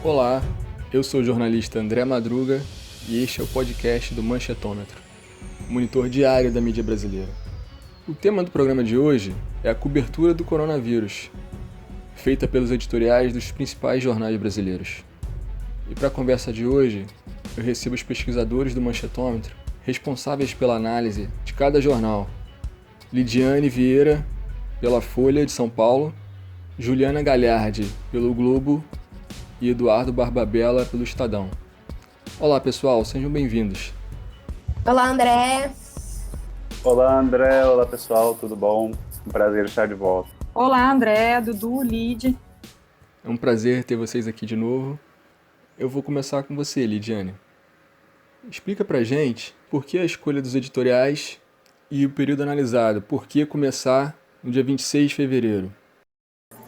Olá, eu sou o jornalista André Madruga e este é o podcast do Manchetômetro, o monitor diário da mídia brasileira. O tema do programa de hoje é a cobertura do coronavírus, feita pelos editoriais dos principais jornais brasileiros. E para a conversa de hoje, eu recebo os pesquisadores do Manchetômetro, responsáveis pela análise de cada jornal: Lidiane Vieira, pela Folha de São Paulo, Juliana Galhardi, pelo Globo, e Eduardo Barbabella, pelo Estadão. Olá pessoal, sejam bem-vindos. Olá, André. Olá, André. Olá, pessoal. Tudo bom? Um prazer estar de volta. Olá, André, Dudu, Lid. É um prazer ter vocês aqui de novo. Eu vou começar com você, Lidiane. Explica pra gente por que a escolha dos editoriais e o período analisado. Por que começar no dia 26 de fevereiro?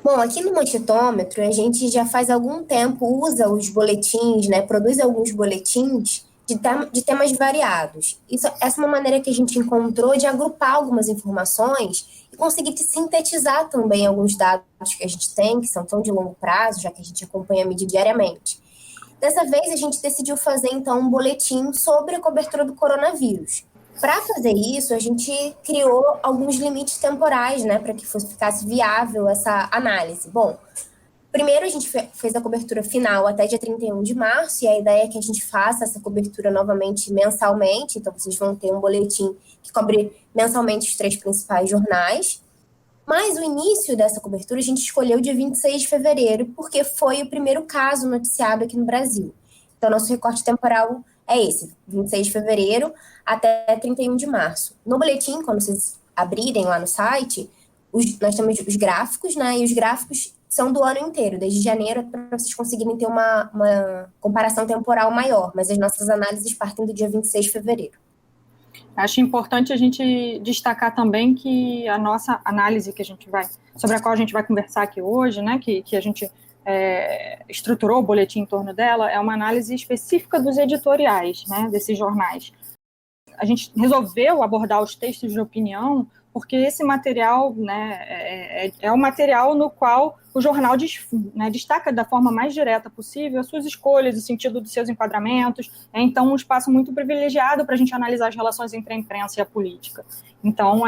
Bom, aqui no Manchetômetro, a gente já faz algum tempo usa os boletins, produz alguns boletins de temas variados. Essa é uma maneira que a gente encontrou de agrupar algumas informações e conseguir sintetizar também alguns dados que a gente tem, que são tão de longo prazo, já que a gente acompanha a mídia diariamente. Dessa vez, a gente decidiu fazer, então, um boletim sobre a cobertura do coronavírus. Para fazer isso, a gente criou alguns limites temporais, para que ficasse viável essa análise. Bom, primeiro a gente fez a cobertura final até dia 31 de março, e a ideia é que a gente faça essa cobertura novamente mensalmente, então vocês vão ter um boletim que cobre mensalmente os 3 principais jornais. Mas o início dessa cobertura a gente escolheu dia 26 de fevereiro, porque foi o primeiro caso noticiado aqui no Brasil. Então, nosso recorte temporal é esse, 26 de fevereiro até 31 de março. No boletim, quando vocês abrirem lá no site, nós temos os gráficos, e os gráficos são do ano inteiro, desde janeiro, para vocês conseguirem ter uma comparação temporal maior, mas as nossas análises partem do dia 26 de fevereiro. Acho importante a gente destacar também que a nossa análise sobre a qual a gente vai conversar aqui hoje, que a gente estruturou o boletim em torno dela, é uma análise específica dos editoriais, desses jornais. A gente resolveu abordar os textos de opinião porque esse material é um material no qual o jornal destaca da forma mais direta possível as suas escolhas, o sentido dos seus enquadramentos. É então um espaço muito privilegiado para a gente analisar as relações entre a imprensa e a política. Então,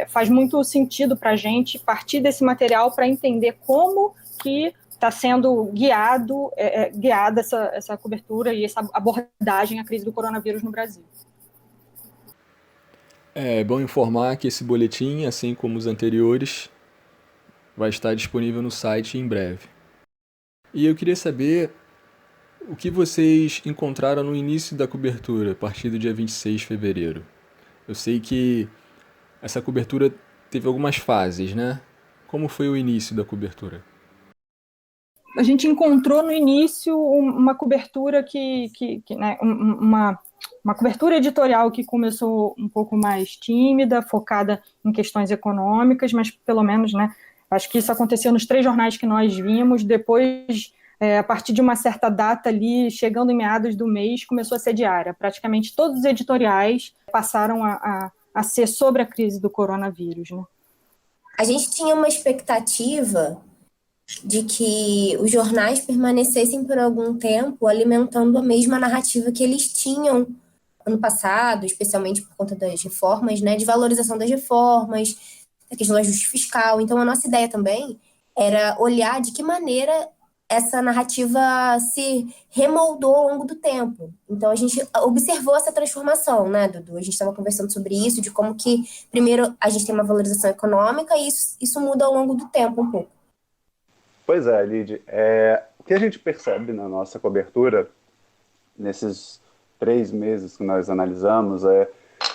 faz muito sentido para a gente partir desse material para entender como que está sendo guiada essa cobertura e essa abordagem à crise do coronavírus no Brasil. É bom informar que esse boletim, assim como os anteriores, vai estar disponível no site em breve. E eu queria saber o que vocês encontraram no início da cobertura, a partir do dia 26 de fevereiro. Eu sei que essa cobertura teve algumas fases, Como foi o início da cobertura? A gente encontrou no início uma cobertura uma cobertura editorial que começou um pouco mais tímida, focada em questões econômicas, mas pelo menos, acho que isso aconteceu nos 3 jornais que nós vimos. Depois, a partir de uma certa data ali, chegando em meados do mês, começou a ser diária. Praticamente todos os editoriais passaram a ser sobre a crise do coronavírus. A gente tinha uma expectativa de que os jornais permanecessem por algum tempo alimentando a mesma narrativa que eles tinham ano passado, especialmente por conta das reformas, de valorização das reformas, da questão do ajuste fiscal. Então, a nossa ideia também era olhar de que maneira essa narrativa se remoldou ao longo do tempo. Então, a gente observou essa transformação, Dudu? A gente estava conversando sobre isso, de como que, primeiro, a gente tem uma valorização econômica e isso muda ao longo do tempo um pouco. Pois é, Lid. O que a gente percebe na nossa cobertura, nesses 3 meses que nós analisamos, é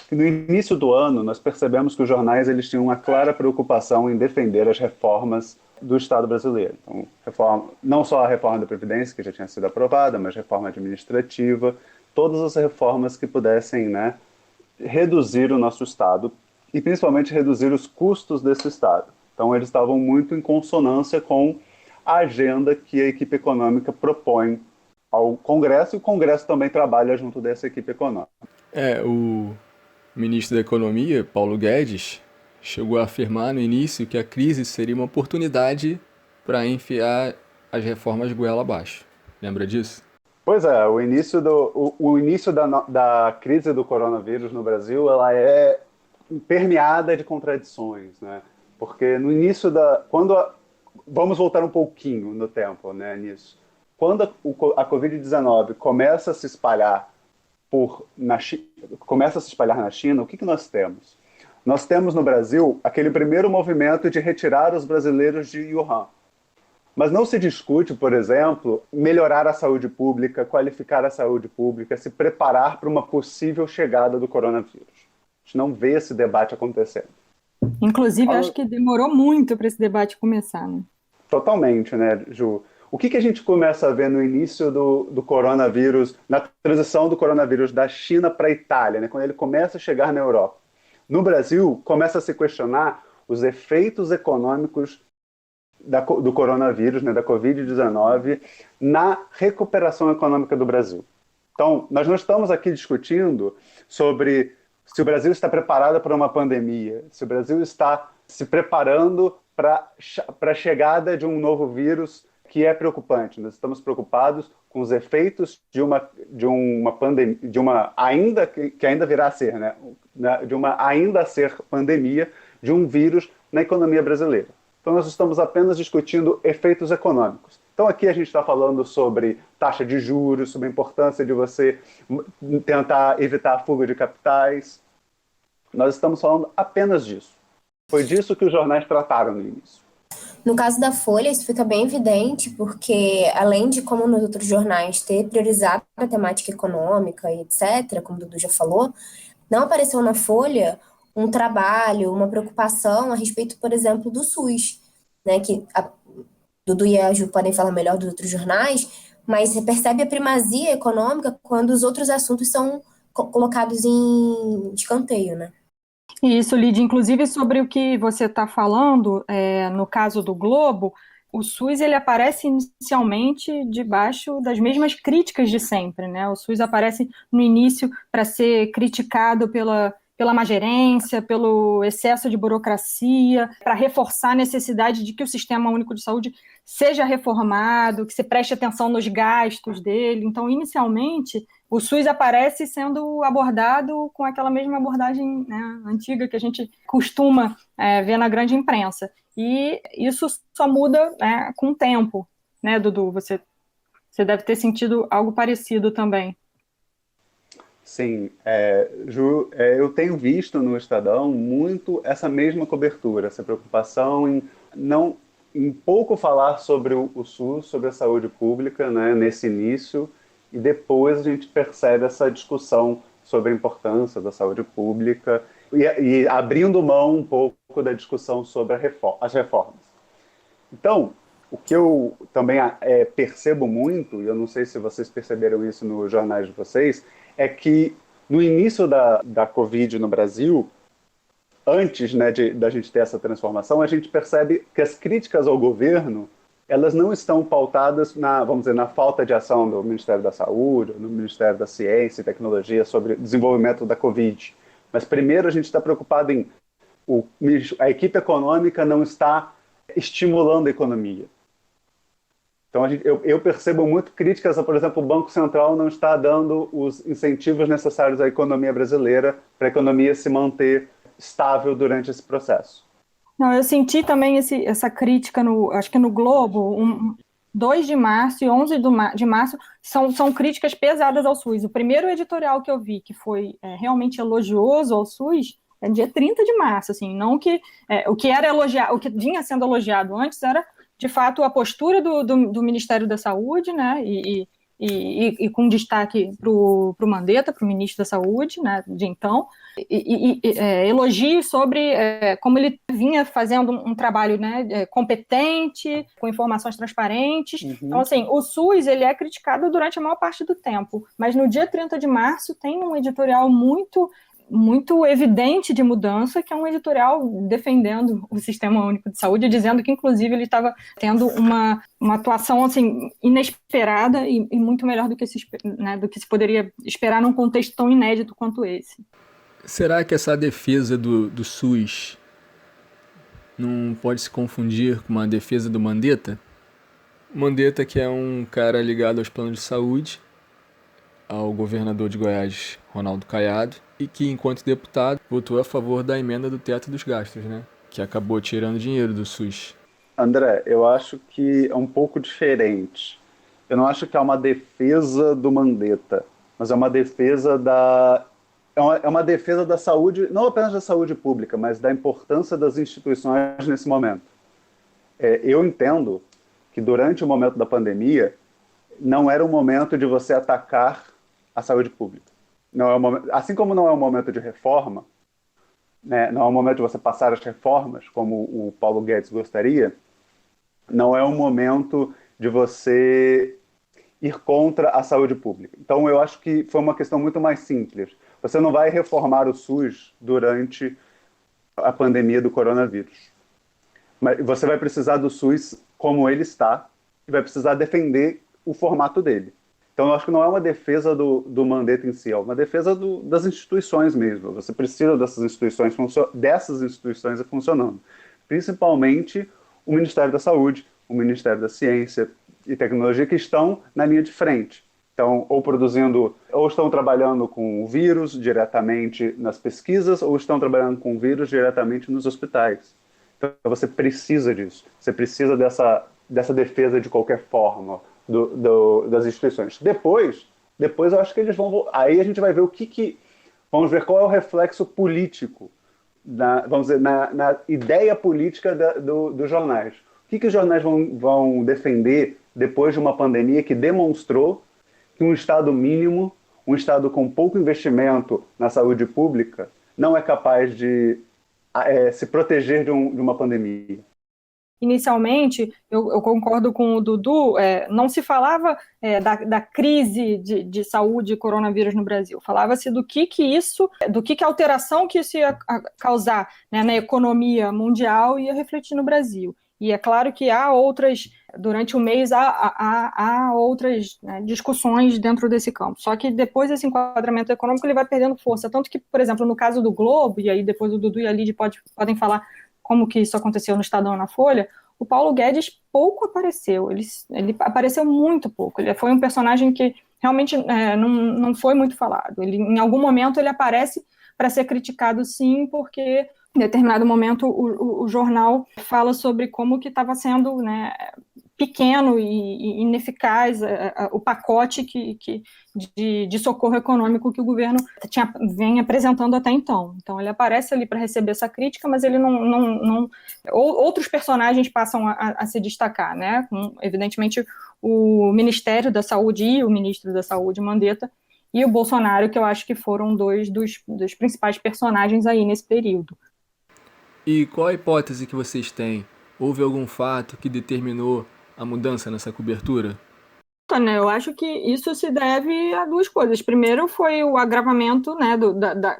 que no início do ano nós percebemos que os jornais eles tinham uma clara preocupação em defender as reformas do Estado brasileiro. Então, não só a reforma da Previdência, que já tinha sido aprovada, mas reforma administrativa, todas as reformas que pudessem reduzir o nosso Estado e principalmente reduzir os custos desse Estado. Então, eles estavam muito em consonância com a agenda que a equipe econômica propõe ao Congresso, e o Congresso também trabalha junto dessa equipe econômica. O ministro da Economia, Paulo Guedes, chegou a afirmar no início que a crise seria uma oportunidade para enfiar as reformas goela abaixo. Lembra disso? Pois é, o início da crise do coronavírus no Brasil, ela é permeada de contradições, né? Porque no início vamos voltar um pouquinho no tempo, né, nisso. Quando a Covid-19 começa a se espalhar começa a se espalhar na China, o que nós temos? Nós temos no Brasil aquele primeiro movimento de retirar os brasileiros de Wuhan. Mas não se discute, por exemplo, melhorar a saúde pública, qualificar a saúde pública, se preparar para uma possível chegada do coronavírus. A gente não vê esse debate acontecendo. Inclusive, acho que demorou muito para esse debate começar, né? Totalmente, né, Ju? O que a gente começa a ver no início do coronavírus, na transição do coronavírus da China para a Itália, né, quando ele começa a chegar na Europa? No Brasil, começa a se questionar os efeitos econômicos do coronavírus, né, da Covid-19, na recuperação econômica do Brasil. Então, nós não estamos aqui discutindo sobre se o Brasil está preparado para uma pandemia, se o Brasil está se preparando para a chegada de um novo vírus que é preocupante. Nós estamos preocupados com os efeitos de uma pandemia, que ainda virá a ser, né, de uma ainda a ser pandemia de um vírus na economia brasileira. Então, nós estamos apenas discutindo efeitos econômicos. Então, aqui a gente está falando sobre taxa de juros, sobre a importância de você tentar evitar a fuga de capitais. Nós estamos falando apenas disso. Foi disso que os jornais trataram no início. No caso da Folha, isso fica bem evidente, porque além de, como nos outros jornais, ter priorizado a temática econômica e etc., como o Dudu já falou, não apareceu na Folha um trabalho, uma preocupação a respeito, por exemplo, do SUS, né, que Dudu e a Ju podem falar melhor dos outros jornais, mas você percebe a primazia econômica quando os outros assuntos são colocados em escanteio, né? Isso, Lídia, inclusive sobre o que você está falando, no caso do Globo, o SUS ele aparece inicialmente debaixo das mesmas críticas de sempre, né? O SUS aparece no início para ser criticado pela má gerência, pelo excesso de burocracia, para reforçar a necessidade de que o Sistema Único de Saúde seja reformado, que se preste atenção nos gastos dele. Então, inicialmente, o SUS aparece sendo abordado com aquela mesma abordagem, né, antiga que a gente costuma ver na grande imprensa. E isso só muda, né, com o tempo, né, Dudu? Você deve ter sentido algo parecido também. Sim, Ju, eu tenho visto no Estadão muito essa mesma cobertura, essa preocupação em pouco falar sobre o SUS, sobre a saúde pública, né, nesse início, e depois a gente percebe essa discussão sobre a importância da saúde pública e abrindo mão um pouco da discussão sobre as reformas. Então, o que eu também percebo muito, e eu não sei se vocês perceberam isso nos jornais de vocês, é que no início da Covid no Brasil, antes, né, da gente ter essa transformação, a gente percebe que as críticas ao governo, elas não estão pautadas vamos dizer, na falta de ação do Ministério da Saúde, no Ministério da Ciência e Tecnologia sobre o desenvolvimento da Covid. Mas primeiro a gente está preocupado em a equipe econômica não está estimulando a economia. Então, eu percebo muito críticas, por exemplo, o Banco Central não está dando os incentivos necessários à economia brasileira para a economia se manter estável durante esse processo. Não, eu senti também essa crítica, acho que no Globo, 2 de março e 11 de março, são críticas pesadas ao SUS. O primeiro editorial que eu vi, que foi realmente elogioso ao SUS, é dia 30 de março, assim, não que o que era elogiado, o que vinha sendo elogiado antes era, de fato, a postura do Ministério da Saúde, né, e com destaque para o Mandetta, para o ministro da Saúde, né, de então, elogios sobre como ele vinha fazendo um trabalho, né, competente, com informações transparentes. Uhum. Então, assim, o SUS ele é criticado durante a maior parte do tempo, mas no dia 30 de março tem um editorial muito evidente de mudança, que é um editorial defendendo o Sistema Único de Saúde, dizendo que, inclusive, ele estava tendo uma atuação assim, inesperada e muito melhor do que se poderia esperar num contexto tão inédito quanto esse. Será que essa defesa do SUS não pode se confundir com uma defesa do Mandetta? Mandetta, que é um cara ligado aos planos de saúde, ao governador de Goiás, Ronaldo Caiado, e que, enquanto deputado, votou a favor da emenda do teto dos gastos, né? Que acabou tirando dinheiro do SUS. André, eu acho que é um pouco diferente. Eu não acho que é uma defesa do Mandetta, mas é uma defesa é uma defesa da saúde, não apenas da saúde pública, mas da importância das instituições nesse momento. Eu entendo que durante o momento da pandemia não era um momento de você atacar a saúde pública. Não é um momento, assim como não é um momento de reforma, né, não é um momento de você passar as reformas, como o Paulo Guedes gostaria, não é um momento de você ir contra a saúde pública. Então, eu acho que foi uma questão muito mais simples. Você não vai reformar o SUS durante a pandemia do coronavírus. Mas você vai precisar do SUS como ele está e vai precisar defender o formato dele. Então, eu acho que não é uma defesa do Mandetta em si, é uma defesa das instituições mesmo. Você precisa dessas instituições funcionando. Principalmente o Ministério da Saúde, o Ministério da Ciência e Tecnologia, que estão na linha de frente. Então, ou estão trabalhando com o vírus diretamente nas pesquisas, ou estão trabalhando com o vírus diretamente nos hospitais. Então, você precisa disso. Você precisa dessa defesa de qualquer forma das instituições. Depois eu acho que eles vão... Aí a gente vai ver vamos ver qual é o reflexo político, vamos dizer, na ideia política dos jornais. O que os jornais vão defender depois de uma pandemia que demonstrou que um Estado mínimo, um Estado com pouco investimento na saúde pública, não é capaz de se proteger de uma pandemia? Inicialmente, eu concordo com o Dudu, não se falava da crise de saúde e coronavírus no Brasil, falava-se do que a alteração que isso ia causar, né, na economia mundial ia refletir no Brasil. E é claro que durante o mês, há outras, né, discussões dentro desse campo. Só que depois desse enquadramento econômico, ele vai perdendo força. Tanto que, por exemplo, no caso do Globo, e aí depois o Dudu e a Lid podem falar como que isso aconteceu no Estadão e na Folha, o Paulo Guedes pouco apareceu. Ele apareceu muito pouco. Ele foi um personagem que realmente não foi muito falado. Em algum momento ele aparece para ser criticado, sim, porque em determinado momento o jornal fala sobre como que estava sendo, né, pequeno e ineficaz o pacote de socorro econômico que o governo vem apresentando até então. Então ele aparece ali para receber essa crítica, mas ele não outros personagens passam a se destacar, né? Evidentemente o Ministério da Saúde e o ministro da Saúde, Mandetta, e o Bolsonaro, que eu acho que foram dois dos principais personagens aí nesse período. E qual a hipótese que vocês têm? Houve algum fato que determinou a mudança nessa cobertura? Eu acho que isso se deve a duas coisas. Primeiro foi o agravamento, né,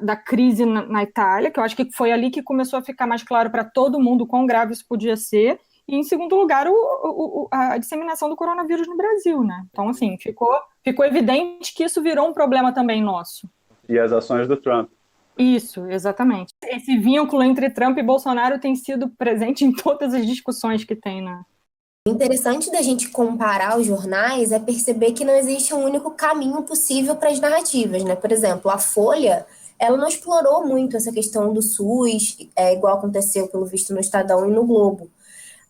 da crise na Itália, que eu acho que foi ali que começou a ficar mais claro para todo mundo quão grave isso podia ser. E, em segundo lugar, a disseminação do coronavírus no Brasil, né? Então, assim, ficou evidente que isso virou um problema também nosso. E as ações do Trump. Isso, exatamente. Esse vínculo entre Trump e Bolsonaro tem sido presente em todas as discussões que tem, né? O interessante da gente comparar os jornais é perceber que não existe um único caminho possível para as narrativas, né? Por exemplo, a Folha, ela não explorou muito essa questão do SUS, igual aconteceu, pelo visto, no Estadão e no Globo.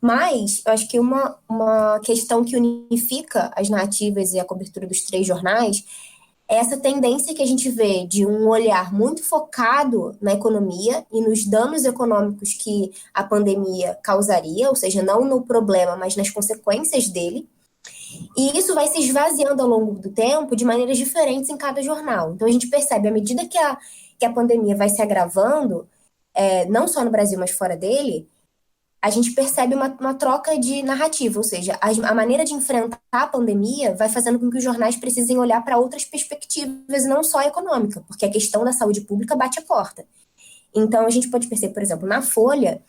Mas eu acho que uma questão que unifica as narrativas e a cobertura dos três jornais é essa tendência que a gente vê de um olhar muito focado na economia e nos danos econômicos que a pandemia causaria, ou seja, não no problema, mas nas consequências dele. E isso vai se esvaziando ao longo do tempo de maneiras diferentes em cada jornal. Então a gente percebe, à medida que a pandemia vai se agravando, não só no Brasil, mas fora dele, a gente percebe uma troca de narrativa, ou seja, a maneira de enfrentar a pandemia vai fazendo com que os jornais precisem olhar para outras perspectivas, não só a econômica, porque a questão da saúde pública bate a porta. Então, a gente pode perceber, por exemplo, na Folha,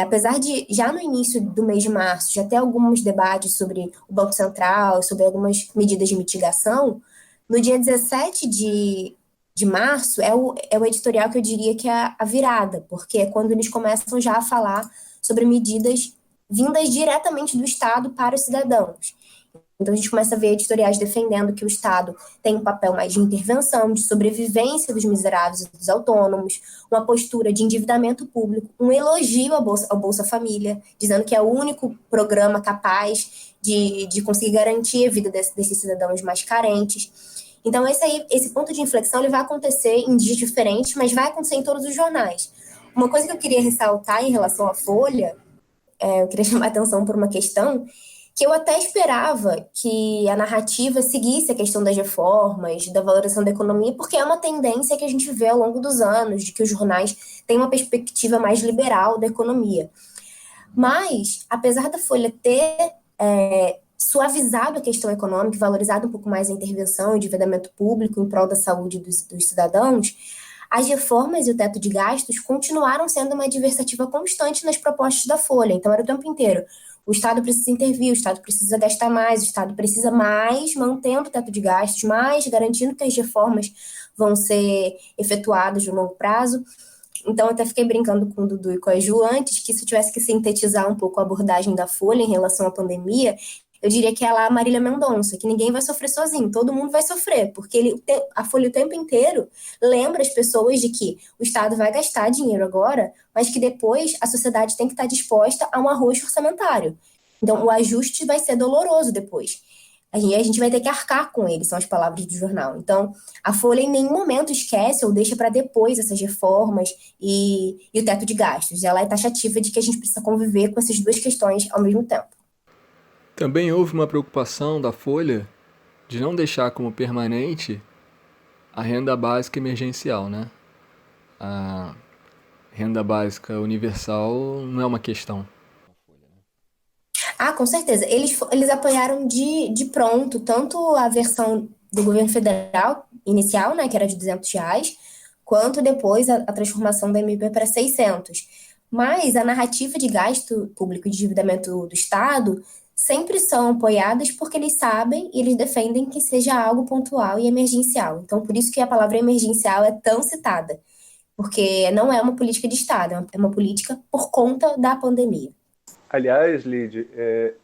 apesar de, já no início do mês de março, já ter alguns debates sobre o Banco Central, sobre algumas medidas de mitigação, no dia 17 de março é o editorial que eu diria que é a virada, porque é quando eles começam já a falar sobre medidas vindas diretamente do Estado para os cidadãos. Então, a gente começa a ver editoriais defendendo que o Estado tem um papel mais de intervenção, de sobrevivência dos miseráveis e dos autônomos, uma postura de endividamento público, um elogio ao Bolsa Família, dizendo que é o único programa capaz de conseguir garantir a vida desses cidadãos mais carentes. Então, esse ponto de inflexão ele vai acontecer em dias diferentes, mas vai acontecer em todos os jornais. Uma coisa que eu queria ressaltar em relação à Folha, eu queria chamar a atenção por uma questão, que eu até esperava que a narrativa seguisse a questão das reformas, da valorização da economia, porque é uma tendência que a gente vê ao longo dos anos, de que os jornais têm uma perspectiva mais liberal da economia. Mas, apesar da Folha ter suavizado a questão econômica, valorizado um pouco mais a intervenção e o endividamento público em prol da saúde dos cidadãos, as reformas e o teto de gastos continuaram sendo uma adversativa constante nas propostas da Folha. Então, era o tempo inteiro. O Estado precisa intervir, o Estado precisa gastar mais, o Estado precisa mais, mantendo o teto de gastos, mais, garantindo que as reformas vão ser efetuadas no longo prazo. Então, eu até fiquei brincando com o Dudu e com a Ju antes, que se eu tivesse que sintetizar um pouco a abordagem da Folha em relação à pandemia, eu diria que ela é a Marília Mendonça, que ninguém vai sofrer sozinho, todo mundo vai sofrer, porque a Folha o tempo inteiro lembra as pessoas de que o Estado vai gastar dinheiro agora, mas que depois a sociedade tem que estar disposta a um arroxo orçamentário. Então, o ajuste vai ser doloroso depois. A gente vai ter que arcar com ele, são as palavras do jornal. Então, a Folha em nenhum momento esquece ou deixa para depois essas reformas e o teto de gastos. Ela é taxativa de que a gente precisa conviver com essas duas questões ao mesmo tempo. Também houve uma preocupação da Folha de não deixar como permanente a renda básica emergencial, né? A renda básica universal não é uma questão. Ah, com certeza. Eles apoiaram de pronto tanto a versão do governo federal inicial, né, que era de R$ 200, quanto depois a transformação da MP para 600. Mas a narrativa de gasto público e de endividamento do Estado sempre são apoiadas porque eles sabem e eles defendem que seja algo pontual e emergencial. Então, por isso que a palavra emergencial é tão citada, porque não é uma política de Estado, é uma política por conta da pandemia. Aliás, Lid,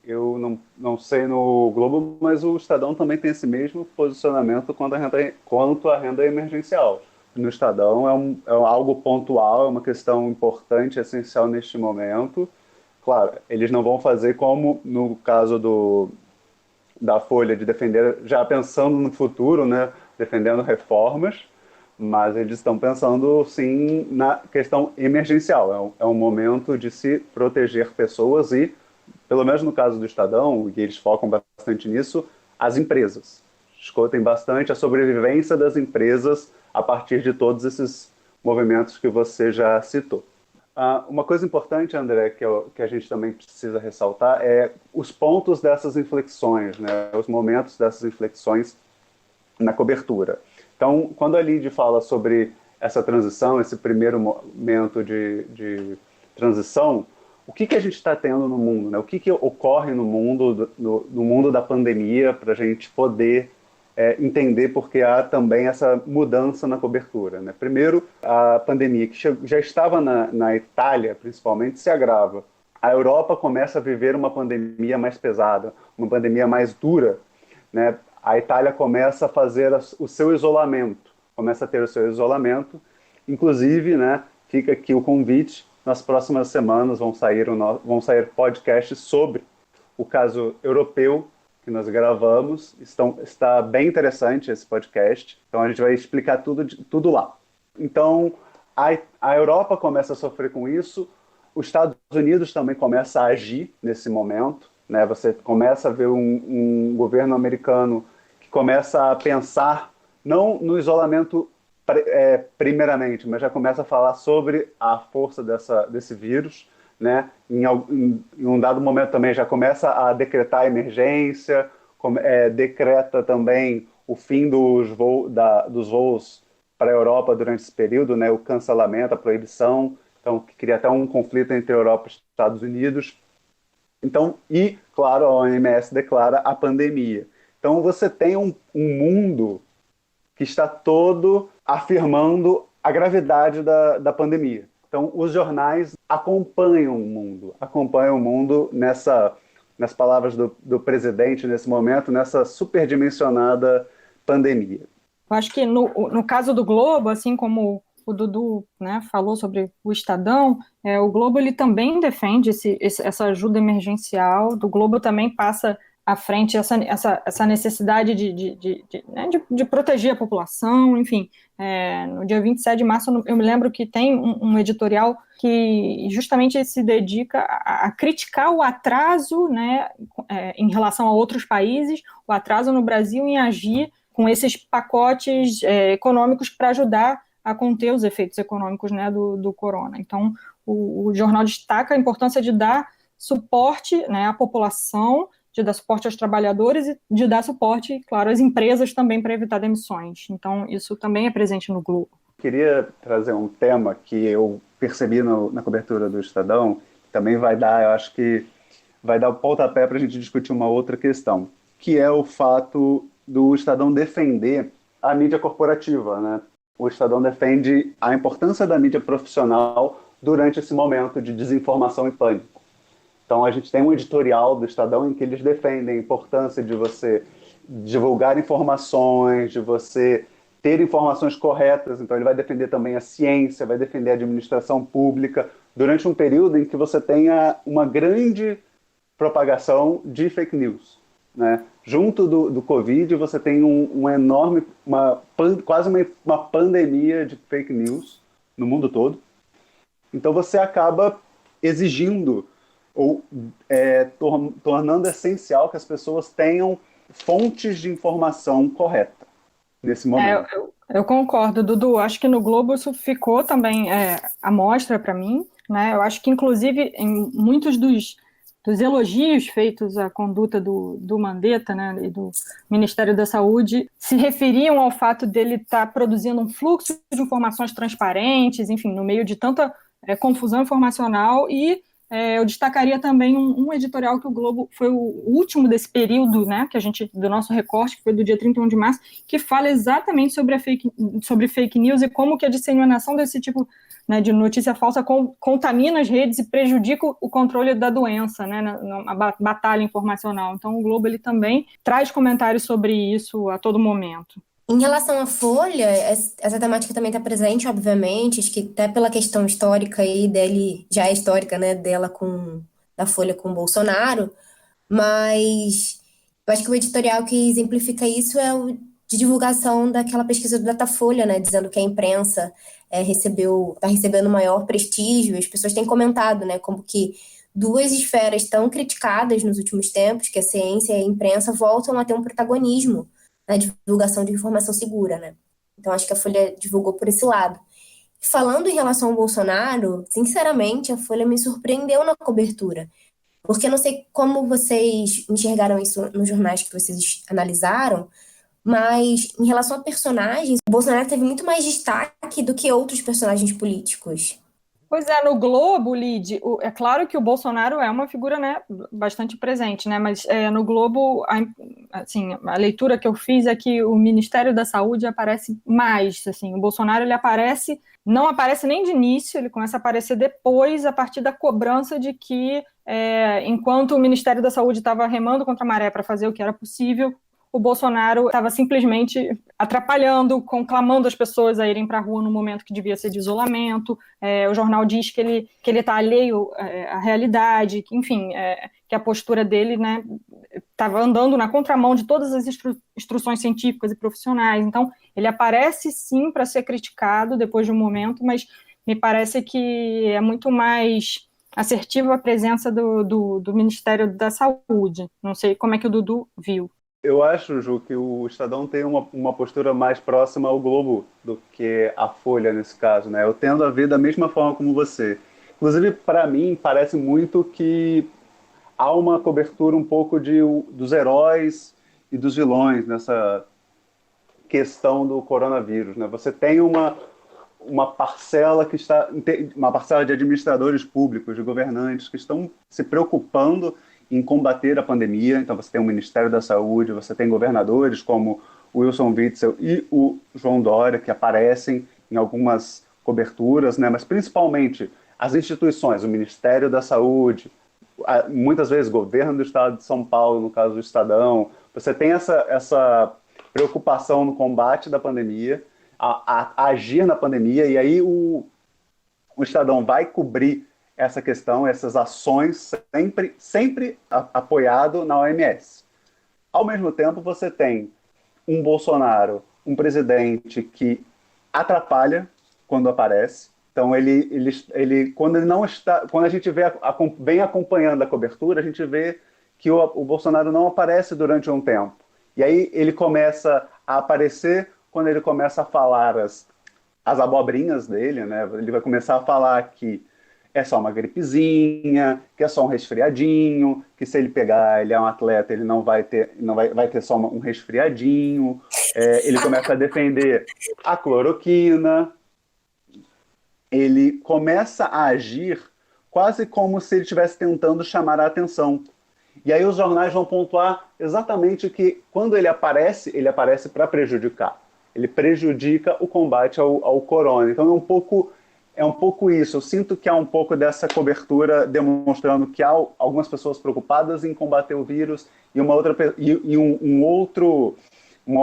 eu não sei no Globo, mas o Estadão também tem esse mesmo posicionamento quanto à renda emergencial. No Estadão é algo pontual, é uma questão importante, essencial neste momento. Claro, eles não vão fazer como no caso da Folha, de defender, já pensando no futuro, né, defendendo reformas, mas eles estão pensando, sim, na questão emergencial. É um momento de se proteger pessoas e, pelo menos no caso do Estadão, e eles focam bastante nisso, as empresas. Discutem bastante a sobrevivência das empresas a partir de todos esses movimentos que você já citou. Uma coisa importante, André, que a gente também precisa ressaltar é os pontos dessas inflexões, né, os momentos dessas inflexões na cobertura. Então, quando a Lid fala sobre essa transição, esse primeiro momento de transição, o que a gente está tendo no mundo? Né? O que ocorre no mundo, no mundo da pandemia, para a gente poder entender porque há também essa mudança na cobertura. Né? Primeiro, a pandemia, que já estava na Itália, principalmente, se agrava. A Europa começa a viver uma pandemia mais pesada, uma pandemia mais dura, né? A Itália começa a fazer o seu isolamento, começa a ter o seu isolamento. Inclusive, né, fica aqui o convite, nas próximas semanas vão sair podcasts sobre o caso europeu que nós gravamos. Está bem interessante esse podcast, então a gente vai explicar tudo lá. Então, a Europa começa a sofrer com isso, os Estados Unidos também começa a agir nesse momento, né? Você começa a ver um governo americano que começa a pensar, não no isolamento primeiramente, mas já começa a falar sobre a força desse vírus, né? Em um dado momento também já começa a decretar emergência, decreta também o fim dos voos para a Europa durante esse período, né? O cancelamento, a proibição, então que cria até um conflito entre Europa e Estados Unidos. Então, e, claro, a OMS declara a pandemia. Então, você tem um mundo que está todo afirmando a gravidade da pandemia. Então, os jornais acompanham o mundo nas palavras do presidente nesse momento, nessa superdimensionada pandemia. Eu acho que no caso do Globo, assim como o Dudu, né, falou sobre o Estadão, o Globo ele também defende essa ajuda emergencial, do Globo também passa à frente essa necessidade de proteger a população, enfim. No dia 27 de março, eu me lembro que tem um editorial que justamente se dedica a criticar o atraso, né, em relação a outros países, o atraso no Brasil em agir com esses pacotes econômicos para ajudar a conter os efeitos econômicos, né, do corona. Então, o jornal destaca a importância de dar suporte, né, à população, de dar suporte aos trabalhadores e de dar suporte, claro, às empresas também para evitar demissões. Então, isso também é presente no Globo. Queria trazer um tema que eu percebi na cobertura do Estadão, que também vai dar, eu acho que vai dar o pontapé para a gente discutir uma outra questão, que é o fato do Estadão defender a mídia corporativa, né? O Estadão defende a importância da mídia profissional durante esse momento de desinformação e pânico. Então, a gente tem um editorial do Estadão em que eles defendem a importância de você divulgar informações, de você ter informações corretas. Então, ele vai defender também a ciência, vai defender a administração pública, durante um período em que você tenha uma grande propagação de fake news, né? Junto do Covid, você tem quase uma pandemia de fake news no mundo todo. Então, você acaba exigindo ou tornando essencial que as pessoas tenham fontes de informação correta nesse momento. Eu concordo, Dudu. Acho que no Globo isso ficou também à mostra para mim, né? Eu acho que, inclusive, em muitos dos elogios feitos à conduta do Mandetta, né, e do Ministério da Saúde, se referiam ao fato dele estar produzindo um fluxo de informações transparentes, enfim, no meio de tanta confusão informacional. E eu destacaria também um editorial que o Globo foi o último desse período, né, do nosso recorte, que foi do dia 31 de março, que fala exatamente sobre fake news e como que a disseminação desse tipo, né, de notícia falsa contamina as redes e prejudica o controle da doença, né, na batalha informacional. Então o Globo ele também traz comentários sobre isso a todo momento. Em relação à Folha, essa temática também está presente, obviamente, acho que até pela questão histórica aí dele, já é histórica, né, da Folha com o Bolsonaro, mas eu acho que o editorial que exemplifica isso é o de divulgação daquela pesquisa do Datafolha, né, dizendo que a imprensa está recebendo maior prestígio. As pessoas têm comentado, né, como que duas esferas tão criticadas nos últimos tempos, que a ciência e a imprensa, voltam a ter um protagonismo na divulgação de informação segura, né? Então, acho que a Folha divulgou por esse lado. Falando em relação ao Bolsonaro, sinceramente, a Folha me surpreendeu na cobertura, porque eu não sei como vocês enxergaram isso nos jornais que vocês analisaram, mas em relação a personagens, o Bolsonaro teve muito mais destaque do que outros personagens políticos. Pois é, no Globo, Lid, é claro que o Bolsonaro é uma figura, né, bastante presente, né, mas no Globo, assim, a leitura que eu fiz é que o Ministério da Saúde aparece mais, assim, o Bolsonaro ele não aparece nem de início, ele começa a aparecer depois, a partir da cobrança de que, enquanto o Ministério da Saúde estava remando contra a maré para fazer o que era possível, o Bolsonaro estava simplesmente atrapalhando, conclamando as pessoas a irem para a rua no momento que devia ser de isolamento. O jornal diz que ele está alheio à realidade, que, enfim, que a postura dele, né, estava andando na contramão de todas as instruções científicas e profissionais. Então, ele aparece sim para ser criticado depois de um momento, mas me parece que é muito mais assertiva a presença do Ministério da Saúde. Não sei como é que o Dudu viu. Eu acho, Ju, que o Estadão tem uma postura mais próxima ao Globo do que a Folha, nesse caso, né? Eu tendo a ver da mesma forma como você. Inclusive, para mim, parece muito que há uma cobertura um pouco dos heróis e dos vilões nessa questão do coronavírus, né? Você tem uma parcela uma parcela de administradores públicos, de governantes que estão se preocupando em combater a pandemia. Então você tem o Ministério da Saúde, você tem governadores como o Wilson Witzel e o João Dória, que aparecem em algumas coberturas, né? Mas principalmente as instituições, o Ministério da Saúde, muitas vezes o governo do estado de São Paulo, no caso do Estadão, você tem essa preocupação no combate da pandemia, a agir na pandemia, e aí o Estadão vai cobrir essa questão, essas ações, sempre apoiado na OMS. Ao mesmo tempo, você tem um Bolsonaro, um presidente que atrapalha quando aparece. Então, quando ele não está, quando a gente vem acompanhando a cobertura, a gente vê que o Bolsonaro não aparece durante um tempo. E aí ele começa a aparecer quando ele começa a falar as abobrinhas dele, né? Ele vai começar a falar que é só uma gripezinha, que é só um resfriadinho, que se ele pegar, ele é um atleta, ele não vai ter só um resfriadinho. Ele começa a defender a cloroquina. Ele começa a agir quase como se ele estivesse tentando chamar a atenção. E aí os jornais vão pontuar exatamente que quando ele aparece para prejudicar. Ele prejudica o combate ao corona. Então é um pouco isso. Eu sinto que há um pouco dessa cobertura demonstrando que há algumas pessoas preocupadas em combater o vírus e uma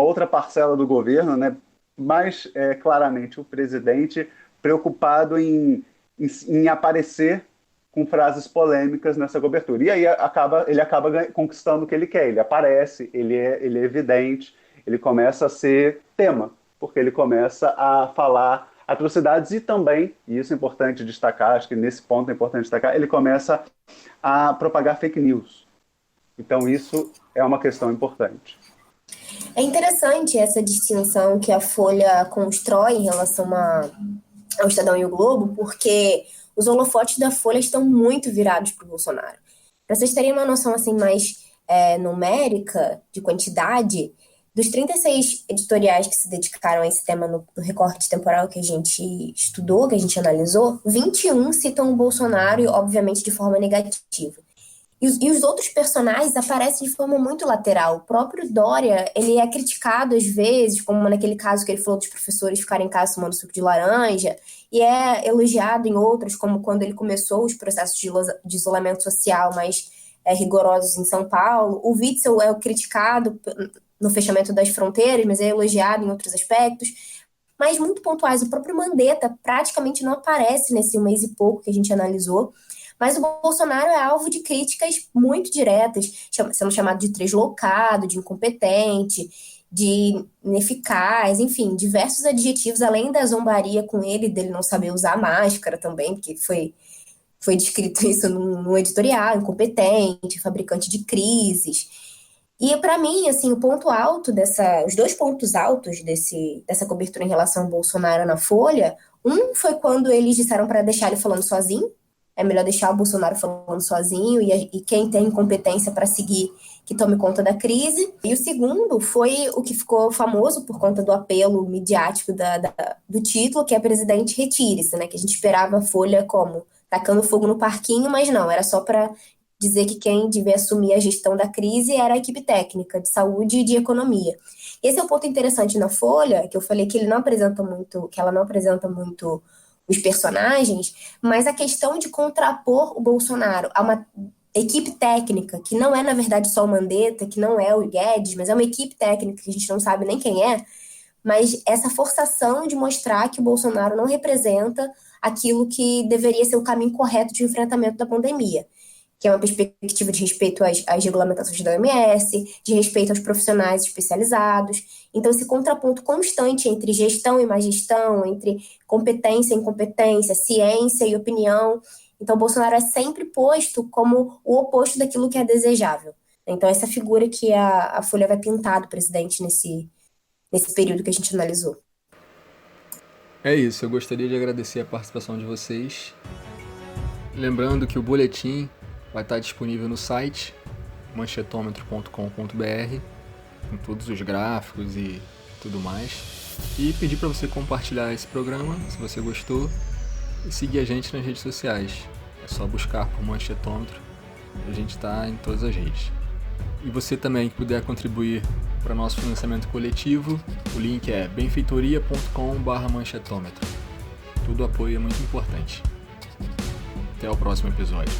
outra parcela do governo, né, mais claramente o presidente, preocupado em aparecer com frases polêmicas nessa cobertura. E aí ele acaba conquistando o que ele quer. Ele aparece, ele é evidente, ele começa a ser tema, porque ele começa a falar atrocidades e também, e isso é importante destacar, acho que nesse ponto é importante destacar, ele começa a propagar fake news. Então isso é uma questão importante. É interessante essa distinção que a Folha constrói em relação ao Estadão e o Globo, porque os holofotes da Folha estão muito virados para o Bolsonaro. Para vocês terem uma noção assim, mais numérica, de quantidade, dos 36 editoriais que se dedicaram a esse tema no recorte temporal que a gente estudou, que a gente analisou, 21 citam o Bolsonaro, obviamente, de forma negativa. E os outros personagens aparecem de forma muito lateral. O próprio Dória, ele é criticado às vezes, como naquele caso que ele falou dos professores ficarem em casa tomando suco de laranja, e é elogiado em outros, como quando ele começou os processos de isolamento social mais rigorosos em São Paulo. O Witzel é criticado no fechamento das fronteiras, mas é elogiado em outros aspectos. Mas muito pontuais. O próprio Mandetta praticamente não aparece nesse 1 mês e pouco que a gente analisou. Mas o Bolsonaro é alvo de críticas muito diretas, sendo chamado de translocado, de incompetente, de ineficaz, enfim, diversos adjetivos, além da zombaria com ele, dele não saber usar máscara também, porque foi descrito isso num editorial, incompetente, fabricante de crises. E para mim, assim, o ponto alto os dois pontos altos dessa cobertura em relação ao Bolsonaro na Folha, um foi quando eles disseram para deixar ele falando sozinho. É melhor deixar o Bolsonaro falando sozinho e quem tem competência para seguir que tome conta da crise. E o segundo foi o que ficou famoso por conta do apelo midiático do título, que é presidente retire-se, né? Que a gente esperava a Folha como tacando fogo no parquinho, mas não, era só para dizer que quem devia assumir a gestão da crise era a equipe técnica de saúde e de economia. Esse é o ponto interessante na Folha, que eu falei que ela não apresenta muito os personagens, mas a questão de contrapor o Bolsonaro a uma equipe técnica, que não é, na verdade, só o Mandetta, que não é o Guedes, mas é uma equipe técnica que a gente não sabe nem quem é, mas essa forçação de mostrar que o Bolsonaro não representa aquilo que deveria ser o caminho correto de enfrentamento da pandemia, que é uma perspectiva de respeito às regulamentações da OMS, de respeito aos profissionais especializados. Então, esse contraponto constante entre gestão e má gestão, entre competência e incompetência, ciência e opinião. Então, o Bolsonaro é sempre posto como o oposto daquilo que é desejável. Então, essa figura que a Folha vai pintar do presidente nesse período que a gente analisou. É isso, eu gostaria de agradecer a participação de vocês. Lembrando que o boletim vai estar disponível no site manchetômetro.com.br, com todos os gráficos e tudo mais. E pedir para você compartilhar esse programa, se você gostou, e seguir a gente nas redes sociais. É só buscar por Manchetômetro, a gente está em todas as redes. E você também que puder contribuir para nosso financiamento coletivo, o link é benfeitoria.com/manchetômetro. Todo apoio é muito importante. Até o próximo episódio.